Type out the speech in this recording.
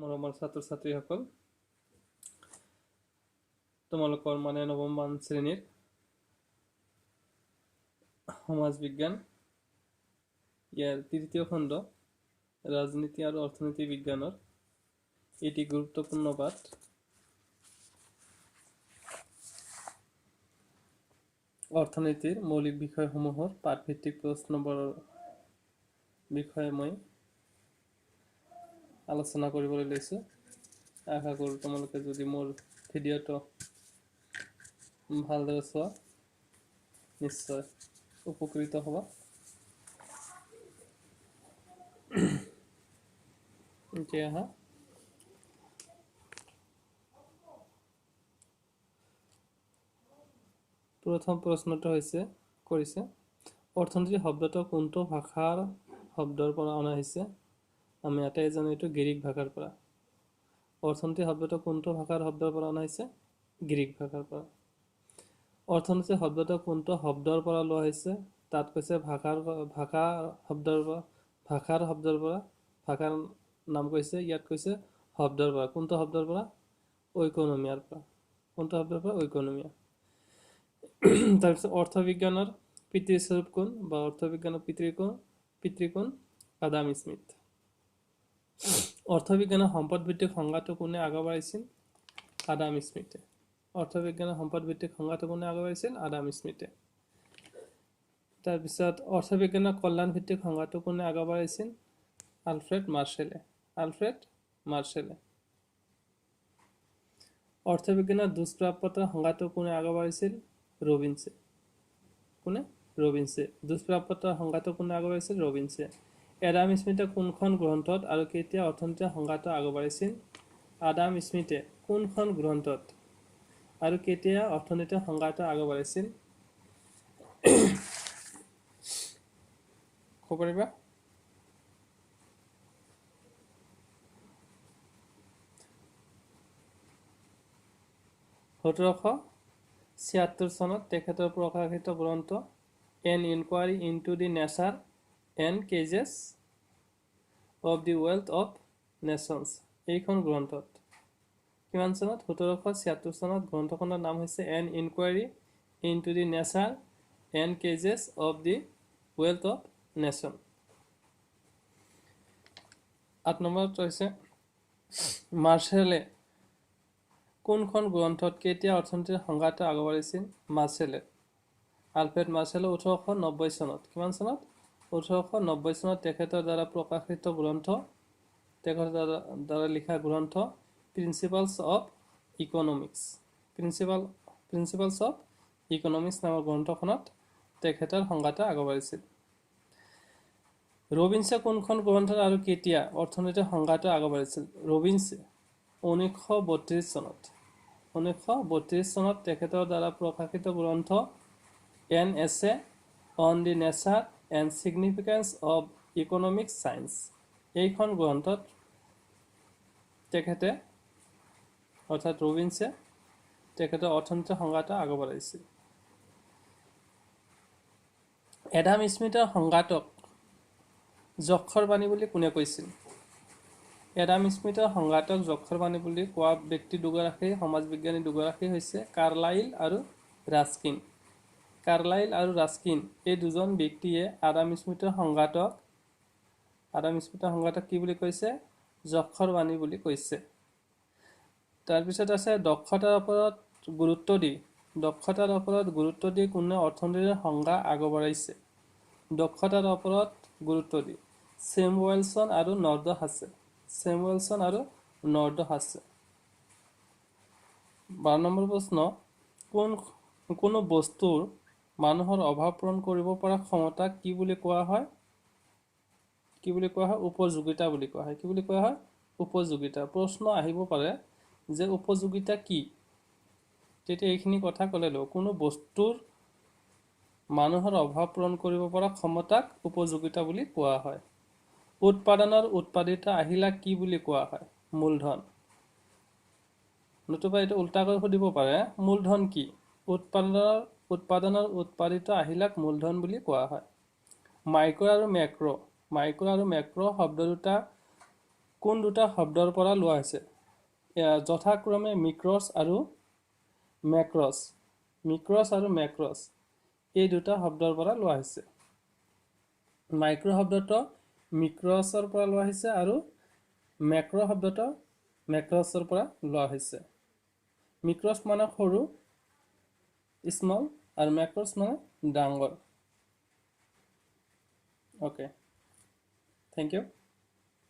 মৰমৰ ছাত্ৰ ছাত্ৰীসকল, তোমালোকৰ নৱম শ্ৰেণীৰ সমাজ বিজ্ঞান ইয়াৰ তৃতীয় খণ্ড ৰাজনীতি আৰু অৰ্থনীতি বিজ্ঞানৰ এটি গুৰুত্বপূৰ্ণ পাঠ। অৰ্থনীতিৰ মৌলিক বিষয়সমূহৰ পাঠভিত্তিক প্ৰশ্নবোৰৰ বিষয়ে মই আলোচনা কৰিবলৈ লৈছোঁ। আশা কৰোঁ তোমালোকে যদি মোৰ ভিডিঅ'টো ভালদৰে চোৱা নিশ্চয় উপকৃত হ'বা। এতিয়া আহা প্ৰথম প্ৰশ্নটো কৰিছে অৰ্থনীতি শব্দটো কোনটো ভাষাৰ শব্দৰ পৰা অনা হৈছে? আমি এটাই জানো এইটো গ্ৰীক ভাষাৰ পৰা। অৰ্থনীতি শব্দটো কোনটো ভাষাৰ শব্দৰ পৰা অনা হৈছে? গ্ৰীক ভাষাৰ পৰা। অৰ্থনীতি শব্দটো কোনটো শব্দৰ পৰা লোৱা হৈছে? তাত কৈছে ভাষাৰ শব্দৰ পৰা। ভাষাৰ নাম কৈছে, ইয়াত কৈছে শব্দৰ পৰা। কোনটো শব্দৰ পৰা? ঐকনমিয়াৰ পৰা। কোনটো শব্দৰ পৰা? ঐকনমিয়া। তাৰপিছত অৰ্থবিজ্ঞানৰ পিতৃস্বৰূপ কোন বা অৰ্থবিজ্ঞানৰ পিতৃ কোন? Adam Smith. অৰ্থবিজ্ঞানৰ সম্পদ ভিত্তিক সংজ্ঞাটো কোনে আগবঢ়াইছিল? আদাম স্মিথে। অৰ্থবিজ্ঞানৰ সম্পদ ভিত্তিক সংজ্ঞাটো কোনে আগবঢ়াইছিল? আদাম স্মিথে। তাৰপিছত অৰ্থবিজ্ঞানৰ কল্যাণ ভিত্তিক সংজ্ঞাটো কোনে আগবঢ়াইছিল? আলফ্ৰেড মাৰ্শ্বেলে। অৰ্থবিজ্ঞানৰ দুষ্প্ৰাপ্যতাৰ সংজ্ঞাটো কোনে আগবঢ়াইছিল? ৰবিনছে। দুষ্প্ৰাপ্যতাৰ সংজ্ঞাটো কোনে আগবঢ়াইছিল? ৰবিনছে। এডাম স্মিথে কোনখন গ্ৰন্থত আৰু কেতিয়া অৰ্থনীতিৰ সংজ্ঞাটো আগবঢ়াইছিল? আদাম স্মিথে কোনখন গ্ৰন্থত আৰু কেতিয়া অৰ্থনীতিৰ সংজ্ঞাটো আগবঢ়াইছিল? ক'ব পাৰিবা? (1776) চনত তেখেতৰ প্ৰকাশিত গ্ৰন্থ an inquiry into the nature and causes of the wealth of nations, এইখন গ্ৰন্থত কিমান চনত? 1776 চনত গ্ৰন্থখনৰ নাম হৈছে an inquiry into the nature and causes of the wealth of nation. 8 নম্বৰত হৈছে মাৰ্শ্বেলে কোনখন গ্ৰন্থত কেতিয়া অৰ্থনীতিৰ সংজ্ঞাটো আগবঢ়াইছিল? আলফ্ৰেড মাৰ্শ্বেলে 1890 চনত। কিমান চনত? 1890 চনত তেখেতৰ দ্বাৰা প্ৰকাশিত গ্ৰন্থ, তেখেতৰ দ্বাৰা লিখা গ্ৰন্থ প্ৰিন্সিপালছ অফ ইকনমিক্স নামৰ গ্ৰন্থখনত তেখেতৰ সংজ্ঞাটো আগবঢ়াইছিল। ৰবিনছে কোনখন গ্ৰন্থত আৰু কেতিয়া অৰ্থনীতিৰ সংজ্ঞাটো আগবঢ়াইছিল? ৰবিনছে 1932 চনত তেখেতৰ দ্বাৰা প্ৰকাশিত গ্ৰন্থ an essay on the nature and significance of economic science, এইখন গ্ৰন্থত তেখেতে অৰ্থাৎ ৰবিনছে তেখেতৰ অৰ্থনীতিৰ সংজ্ঞাটো আগবঢ়াইছিল। এডাম স্মিথৰ সংজ্ঞাটোক যক্ষৰবাণী বুলি কোনে কৈছিল? এডাম স্মিথৰ সংজ্ঞাটোক যক্ষৰবাণী বুলি কোৱা ব্যক্তি দুগৰাকী, সমাজ বিজ্ঞানী দুগৰাকী হৈছে কাৰ্লাইল আৰু ৰাস্কিন। এই দুজন ব্যক্তিয়ে আদাম স্মিথৰ সংজ্ঞাটোক কি বুলি কৈছে? যক্ষৰবাণী বুলি কৈছে। তাৰপিছত আছে দক্ষতাৰ ওপৰত গুৰুত্ব দি কোনে অৰ্থনীতিৰ সংজ্ঞা আগবঢ়াইছে? দক্ষতাৰ ওপৰত গুৰুত্ব দি ছেমুৱেলছন আৰু নৰ্দহাছে। 12 নম্বৰ প্ৰশ্ন, কোনো বস্তুৰ মানুহৰ অভাৱ পূৰণ কৰিব পৰা ক্ষমতাক কি বুলি কোৱা হয়? উপযোগিতা বুলি কোৱা হয়। কি বুলি কোৱা হয়? উপযোগিতা। প্ৰশ্ন আহিব পাৰে যে উপযোগিতা কি? তেতিয়া এইখিনি কথা ক'লে লওঁ। কোনো বস্তুৰ মানুহৰ অভাৱ পূৰণ কৰিব পৰা ক্ষমতাক উপযোগিতা বুলি কোৱা হয়। উৎপাদনৰ উৎপাদিত আহিলাক কি বুলি কোৱা হয়? মূলধন। নতুবা এইটো উল্টাকৈ সুধিব পাৰে, মূলধন কি? উৎপাদনৰ উৎপাদিত আহিলাক মূলধন বুলি কোৱা হয়। মাইক্ৰ' আৰু মেক্ৰ শব্দ দুটা কোন দুটা শব্দৰ পৰা লোৱা হৈছে যথাক্ৰমে মিক্ৰছ আৰু মেক্ৰছ এই দুটা শব্দৰ পৰা লোৱা হৈছে মাইক্ৰ শব্দটো মিক্ৰছৰ পৰা লোৱা হৈছে আৰু মেক্ৰ শব্দটো মেক্ৰছৰ পৰা লোৱা হৈছে মিক্ৰছ মানে সৰু স্মল আৰু মেক্ৰছ মানে ডাঙৰ Okay, thank you.